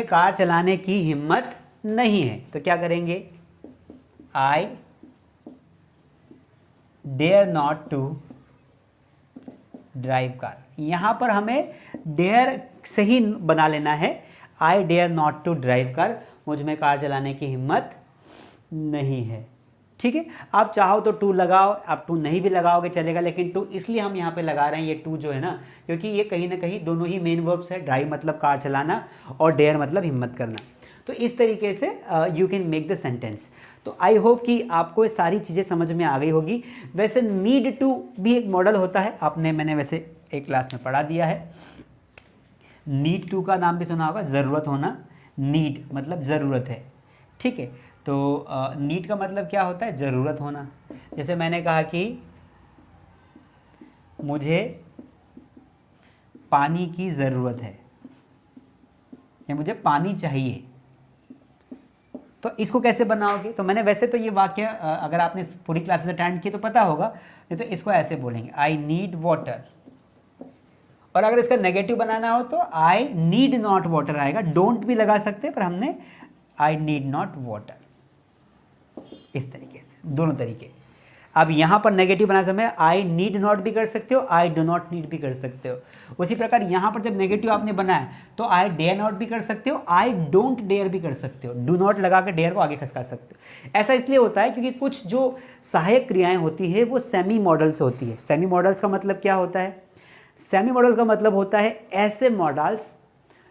कार चलाने की हिम्मत नहीं है, तो क्या करेंगे? I dare not to drive car. यहाँ पर हमें डेयर से ही बना लेना है, I dare not to drive car, मुझ में कार चलाने की हिम्मत नहीं है। ठीक है, आप चाहो तो टू लगाओ, आप टू नहीं भी लगाओगे चलेगा, लेकिन टू इसलिए हम यहाँ पे लगा रहे हैं, ये टू जो है ना, क्योंकि ये कहीं ना कहीं दोनों ही मेन वर्ब्स है, ड्राइव मतलब कार चलाना और डेयर मतलब हिम्मत करना। तो इस तरीके से you can make the sentence. तो आई होप कि आपको ये सारी चीज़ें समझ में आ गई होगी। वैसे नीड टू भी एक मॉडल होता है, मैंने वैसे एक क्लास में पढ़ा दिया है। नीड टू का नाम भी सुना होगा, ज़रूरत होना। नीड मतलब ज़रूरत है। ठीक है, तो नीड का मतलब क्या होता है? ज़रूरत होना। जैसे मैंने कहा कि मुझे पानी की ज़रूरत है या मुझे पानी चाहिए, तो इसको कैसे बनाओगे? तो मैंने वैसे तो ये वाक्य अगर आपने पूरी क्लासेस अटेंड की तो पता होगा, नहीं तो इसको ऐसे बोलेंगे, आई नीड वाटर। और अगर इसका नेगेटिव बनाना हो तो आई नीड नॉट वाटर आएगा, डोंट भी लगा सकते हैं, पर हमने आई नीड नॉट वाटर, इस तरीके से, दोनों तरीके। अब यहाँ पर नेगेटिव बनाने समय आई नीड नॉट भी कर सकते हो, आई डू नॉट नीड भी कर सकते हो। उसी प्रकार यहाँ पर जब नेगेटिव आपने बनाया तो आई डेयर नॉट भी कर सकते हो, आई डोंट डेयर भी कर सकते हो, डू नॉट लगा कर डेयर को आगे खसका सकते हो। ऐसा इसलिए होता है क्योंकि कुछ जो सहायक क्रियाएं होती है वो सेमी मॉडल्स होती है। सेमी मॉडल्स का मतलब क्या होता है? सेमी मॉडल्स का मतलब होता है ऐसे मॉडल्स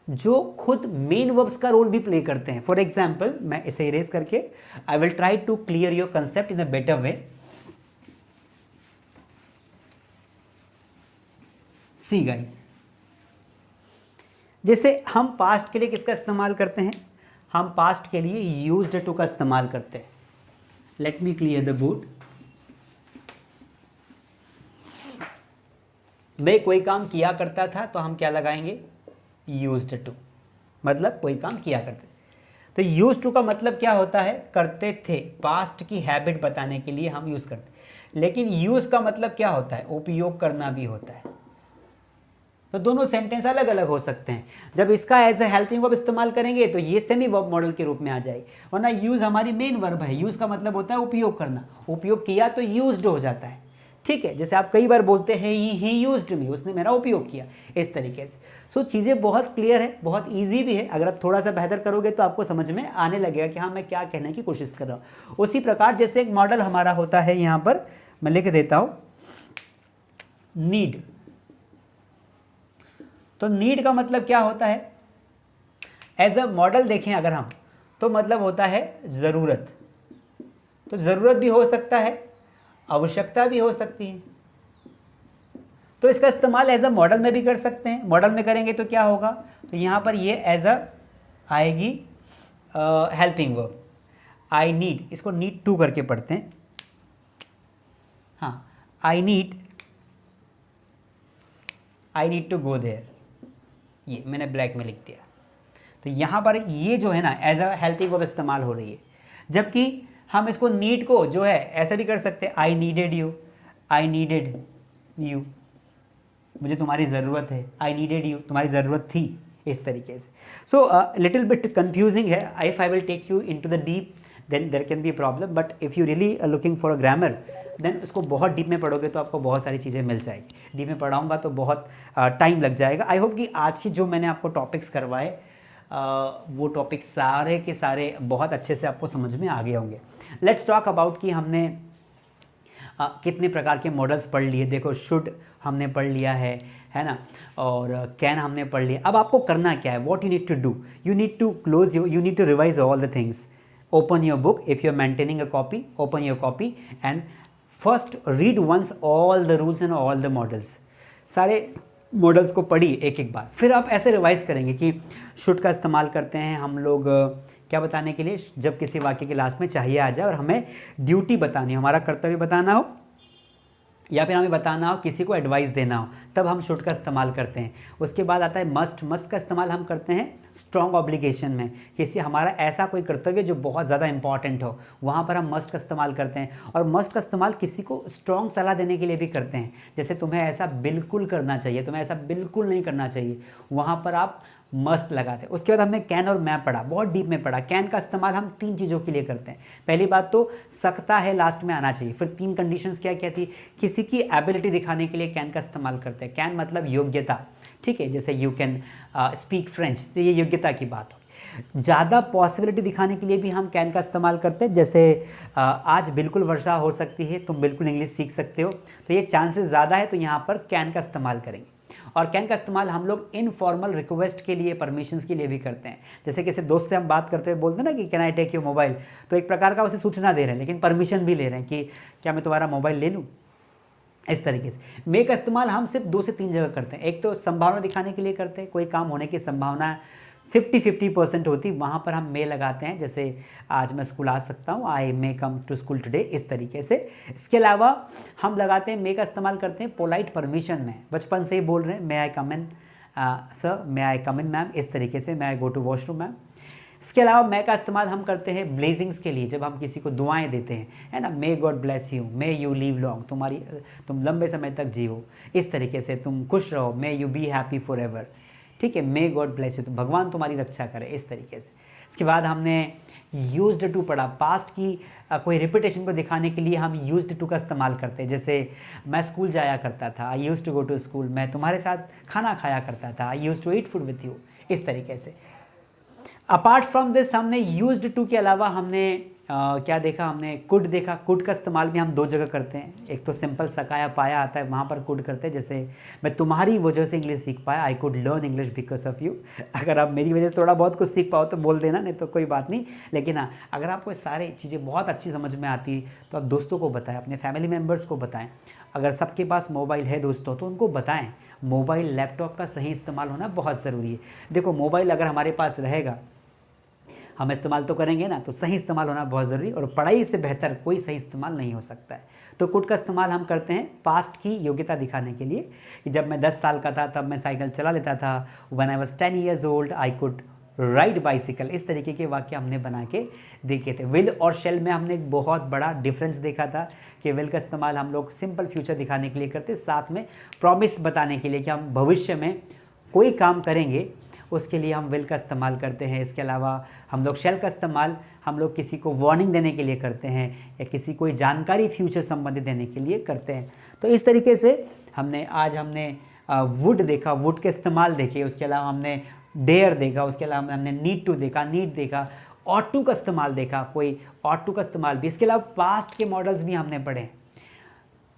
जो खुद मेन वर्ब्स का रोल भी प्ले करते हैं। फॉर एग्जाम्पल, मैं इसे इरेज करके I will try to clear your concept in a better way. See guys, जैसे हम पास्ट के लिए किसका इस्तेमाल करते हैं? हम पास्ट के लिए यूज्ड टू का इस्तेमाल करते हैं। Let me clear the board. मैं कोई काम किया करता था तो हम क्या लगाएंगे? यूज्ड टू, मतलब कोई काम किया करते। तो यूज्ड टू का मतलब क्या होता है? करते थे, पास्ट की हैबिट बताने के लिए हम यूज करते। लेकिन यूज का मतलब क्या होता है? उपयोग करना भी होता है। तो दोनों सेंटेंस अलग अलग हो सकते हैं। जब इसका एज ए हेल्पिंग वर्ब इस्तेमाल करेंगे तो ये सेमी वर्ब मॉडल के रूप में आ जाएगी, वरना यूज हमारी मेन वर्ब है। यूज का मतलब होता है उपयोग करना, उपयोग किया तो यूज्ड हो जाता है। ठीक है, जैसे आप कई बार बोलते हैं ही यूज्ड मी, उसने मेरा उपयोग किया, इस तरीके से। सो चीज़ें बहुत क्लियर है, बहुत ईजी भी है। अगर आप थोड़ा सा बेहतर करोगे तो आपको समझ में आने लगेगा कि हाँ मैं क्या कहने की कोशिश कर रहा हूँ। उसी प्रकार जैसे एक मॉडल हमारा होता है, यहाँ पर मैं लिख देता हूँ, नीड। तो नीड का मतलब क्या होता है? एज अ मॉडल देखें अगर हम, तो मतलब होता है ज़रूरत। तो ज़रूरत भी हो सकता है, आवश्यकता भी हो सकती है। तो इसका इस्तेमाल एज अ मॉडल में भी कर सकते हैं। मॉडल में करेंगे तो क्या होगा? तो यहाँ पर ये एज अ आएगी हेल्पिंग वर्ब। आई नीड, इसको नीड टू करके पढ़ते हैं। हाँ, I need to go there, ये मैंने ब्लैक में लिख दिया। तो यहाँ पर ये जो है ना एज अ हेल्पिंग वर्ब इस्तेमाल हो रही है, जबकि हम इसको नीड को जो है ऐसा भी कर सकते हैं, आई नीडेड यू, मुझे तुम्हारी ज़रूरत है, आई नीडेड यू, तुम्हारी ज़रूरत थी, इस तरीके से। सो लिटिल बिट कंफ्यूजिंग है। If I will take you into the deep then there can be problem, but if you really looking for a grammar then इसको बहुत डीप में पढ़ोगे तो आपको बहुत सारी चीज़ें मिल जाएगी। डीप में पढ़ाऊँगा तो बहुत टाइम लग जाएगा। आई होप कि आज ही जो मैंने आपको टॉपिक्स करवाए वो टॉपिक सारे के सारे बहुत अच्छे से आपको समझ में आ गए होंगे। लेट्स टॉक अबाउट कि हमने कितने प्रकार के मॉडल्स पढ़ लिए। देखो, शुड हमने पढ़ लिया है ना, और कैन हमने पढ़ लिया। अब आपको करना क्या है, what you need to do, you need to close you need to revise all the things. Open your book if you are maintaining a copy, open your copy and first read once all the rules and all the models. सारे models को पढ़िए एक एक बार, फिर आप ऐसे revise करेंगे कि शुड का इस्तेमाल करते हैं हम लोग क्या बताने के लिए, जब किसी वाक्य के लास्ट में चाहिए आ जाए और हमें ड्यूटी बतानी हो, हमारा कर्तव्य बताना हो, या फिर हमें बताना हो, किसी को एडवाइस देना हो, तब हम शुड का इस्तेमाल करते हैं। उसके बाद आता है मस्ट। मस्ट का इस्तेमाल हम करते हैं स्ट्रॉन्ग ऑब्लिगेशन में, किसी हमारा ऐसा कोई कर्तव्य जो बहुत ज़्यादा इंपॉर्टेंट हो, वहाँ पर हम मस्ट का इस्तेमाल करते हैं। और मस्ट का इस्तेमाल किसी को स्ट्रॉन्ग सलाह देने के लिए भी करते हैं, जैसे तुम्हें ऐसा बिल्कुल करना चाहिए, तुम्हें ऐसा बिल्कुल नहीं करना चाहिए, वहाँ पर आप मस्ट लगाते हैं। उसके बाद हमने कैन और मैं पढ़ा, बहुत डीप में पढ़ा। कैन का इस्तेमाल हम 3 चीज़ों के लिए करते हैं। पहली बात तो सकता है लास्ट में आना चाहिए, फिर 3 कंडीशंस क्या क्या थी, किसी की एबिलिटी दिखाने के लिए कैन का इस्तेमाल करते हैं। कैन मतलब योग्यता, ठीक है, जैसे यू कैन स्पीक फ्रेंच, तो ये योग्यता की बात हो। ज़्यादा पॉसिबिलिटी दिखाने के लिए भी हम कैन का इस्तेमाल करते हैं, जैसे आज बिल्कुल वर्षा हो सकती है, तुम बिल्कुल इंग्लिश सीख सकते हो, तो ये चांसेस ज़्यादा है, तो यहाँ पर कैन का इस्तेमाल करेंगे। और कैन का इस्तेमाल हम लोग इनफॉर्मल रिक्वेस्ट के लिए, परमिशंस के लिए भी करते हैं। जैसे किसी दोस्त से हम बात करते हुए बोलते हैं ना कि can I take your mobile, तो एक प्रकार का उसे सूचना दे रहे हैं, लेकिन परमिशन भी ले रहे हैं कि क्या मैं तुम्हारा मोबाइल ले लूँ, इस तरीके से। मे का इस्तेमाल हम सिर्फ 2 से 3 जगह करते हैं। एक तो संभावना दिखाने के लिए करते हैं, कोई काम होने की संभावना 50-50% होती, वहाँ पर हम मे लगाते हैं, जैसे आज मैं स्कूल आ सकता हूँ, आई मे कम टू स्कूल टुडे, इस तरीके से। इसके अलावा हम लगाते हैं, मे का इस्तेमाल करते हैं पोलाइट परमिशन में, बचपन से ही बोल रहे हैं मे आई कम इन सर, मे आई कम इन मैम, इस तरीके से, मे आई गो टू वॉशरूम मैम। इसके अलावा मे का इस्तेमाल हम करते हैं ब्लेसिंग्स के लिए, जब हम किसी को दुआएं देते हैं, है ना, may God bless you, may you live long, तुम लंबे समय तक जियो, इस तरीके से, तुम खुश रहो, may you be happy for ever, ठीक है, मे गॉड ब्लेस यू, तो भगवान तुम्हारी रक्षा करे, इस तरीके से। इसके बाद हमने यूज्ड टू पढ़ा, पास्ट की कोई रिपीटेशन को दिखाने के लिए हम यूज्ड टू का इस्तेमाल करते हैं, जैसे मैं स्कूल जाया करता था, I used to go to school, मैं तुम्हारे साथ खाना खाया करता था, I used to eat food with you, इस तरीके से। अपार्ट फ्रॉम दिस हमने यूज्ड टू के अलावा हमने क्या देखा, हमने कुड देखा। कुड का इस्तेमाल भी हम 2 जगह करते हैं, एक तो सिंपल सकाया पाया आता है, वहाँ पर कुड करते हैं, जैसे मैं तुम्हारी वजह से इंग्लिश सीख पाया, I could learn English because of you. अगर आप मेरी वजह से थोड़ा बहुत कुछ सीख पाओ तो बोल देना, नहीं तो कोई बात नहीं। लेकिन हाँ, अगर आपको सारी चीज़ें बहुत अच्छी समझ में आती तो आप दोस्तों को बताएं, अपने फैमिली मेम्बर्स को बताएं। अगर सबके पास मोबाइल है दोस्तों तो उनको बताएं, मोबाइल लैपटॉप का सही इस्तेमाल होना बहुत ज़रूरी है। देखो, मोबाइल अगर हमारे पास रहेगा, हम इस्तेमाल तो करेंगे ना, तो सही इस्तेमाल होना बहुत ज़रूरी, और पढ़ाई से बेहतर कोई सही इस्तेमाल नहीं हो सकता है। तो कुड का इस्तेमाल हम करते हैं पास्ट की योग्यता दिखाने के लिए, कि जब मैं 10 साल का था तब मैं साइकिल चला लेता था, when I was 10 years old I could ride bicycle, इस तरीके के वाक्य हमने बना के देखे थे। विल और शेल में हमने एक बहुत बड़ा डिफरेंस देखा था कि विल का इस्तेमाल हम लोग सिंपल फ्यूचर दिखाने के लिए करते, साथ में प्रॉमिस बताने के लिए कि हम भविष्य में कोई काम करेंगे, उसके लिए हम विल का इस्तेमाल करते हैं। इसके अलावा हम लोग शेल का इस्तेमाल हम लोग किसी को वार्निंग देने के लिए करते हैं, या किसी कोई जानकारी फ्यूचर संबंधित देने के लिए करते हैं। तो इस तरीके से आज हमने वुड देखा, वुड के इस्तेमाल देखे। उसके अलावा हमने डेयर देखा, उसके अलावा हमने नीड टू देखा, नीड देखा, ऑट टू का इस्तेमाल देखा, कोई ऑट टू का इस्तेमाल भी। इसके अलावा पास्ट के मॉडल्स भी हमने पढ़े।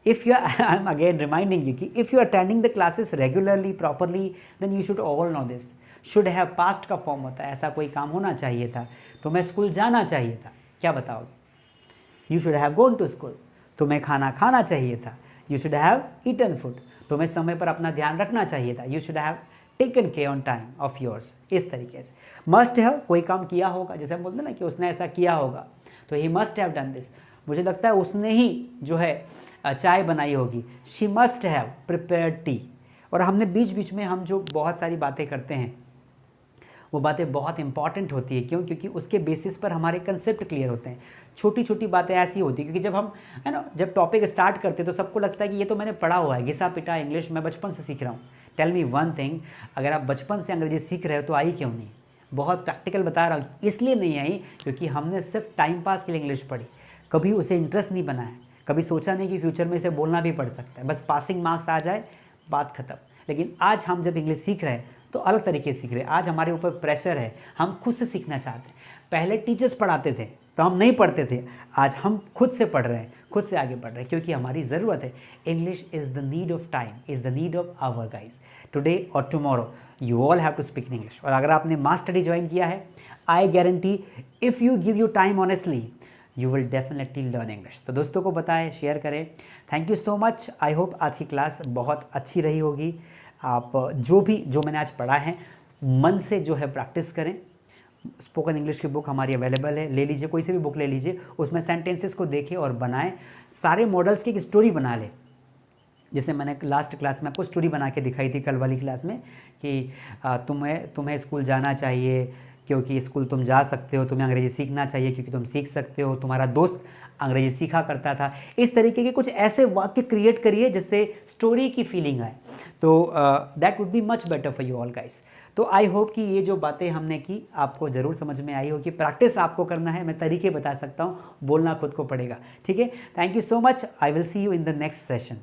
If you are, I am again reminding you कि if you are attending the classes regularly, properly, then you should all know this. Should have past का फॉर्म होता है, ऐसा कोई काम होना चाहिए था, तो मैं स्कूल जाना चाहिए था, क्या बताओगे? You should have gone to school. तुम्हें खाना खाना चाहिए था, You should have eaten food. तुम्हें समय पर अपना ध्यान रखना चाहिए था, You should have taken care on time of yours, इस तरीके से। मस्ट हैव, कोई काम किया होगा, जैसे हम बोलते हैं ना कि उसने ऐसा किया होगा, तो he must have done this, मुझे लगता है उसने ही जो है चाय बनाई होगी, she must have prepared T. और हमने बीच बीच में हम जो बहुत सारी बातें करते हैं वो बातें बहुत इंपॉर्टेंट होती है, क्यों? क्योंकि उसके बेसिस पर हमारे कंसेप्ट क्लियर होते हैं। छोटी छोटी बातें ऐसी होती है, क्योंकि जब हम है ना जब टॉपिक स्टार्ट करते हैं तो सबको लगता है कि ये तो मैंने पढ़ा हुआ है, घिसा पिटा इंग्लिश मैं बचपन से सीख रहा हूँ। टेल मी वन थिंग, अगर आप बचपन से अंग्रेजी सीख रहे हो तो आई क्यों नहीं? बहुत प्रैक्टिकल बता रहा हूँ, इसलिए नहीं आई क्योंकि हमने सिर्फ टाइम पास के लिए इंग्लिश पढ़ी, कभी उसे इंटरेस्ट नहीं बनाया, कभी सोचा नहीं कि फ्यूचर में इसे बोलना भी पड़ सकता है, बस पासिंग मार्क्स आ जाए बात खत्म। लेकिन आज हम जब इंग्लिश सीख रहे हैं तो अलग तरीके से सीख रहे हैं। आज हमारे ऊपर प्रेशर है, हम खुद से सीखना चाहते हैं। पहले टीचर्स पढ़ाते थे तो हम नहीं पढ़ते थे, आज हम खुद से पढ़ रहे हैं, खुद से आगे बढ़ रहे हैं, क्योंकि हमारी ज़रूरत है। English is the need of time, is the need of hour guys. Today और tomorrow you all have to speak in English. और अगर आपने मास स्टडी ज्वाइन किया है, I guarantee if you give you time honestly you will definitely learn English. तो दोस्तों को बताएं, शेयर करें। Thank you so much. I hope आज की क्लास बहुत अच्छी रही होगी। आप जो मैंने आज पढ़ा है मन से जो है प्रैक्टिस करें। स्पोकन इंग्लिश की बुक हमारी अवेलेबल है, ले लीजिए, कोई से भी बुक ले लीजिए, उसमें सेंटेंसेस को देखें और बनाएं। सारे मॉडल्स की एक स्टोरी बना लें, जैसे मैंने लास्ट क्लास में आपको स्टोरी बना के दिखाई थी कल वाली क्लास में कि तुम्हें स्कूल जाना चाहिए क्योंकि स्कूल तुम जा सकते हो, तुम्हें अंग्रेजी सीखना चाहिए क्योंकि तुम सीख सकते हो, तुम्हारा दोस्त अंग्रेजी सीखा करता था। इस तरीके के कुछ ऐसे वाक्य क्रिएट करिए जिससे स्टोरी की फीलिंग आए, तो that would be much better for you all guys. तो आई होप कि ये जो बातें हमने की आपको ज़रूर समझ में आई हो कि प्रैक्टिस आपको करना है। मैं तरीके बता सकता हूँ, बोलना खुद को पड़ेगा। ठीक है, thank you so much. I will see you in the next session.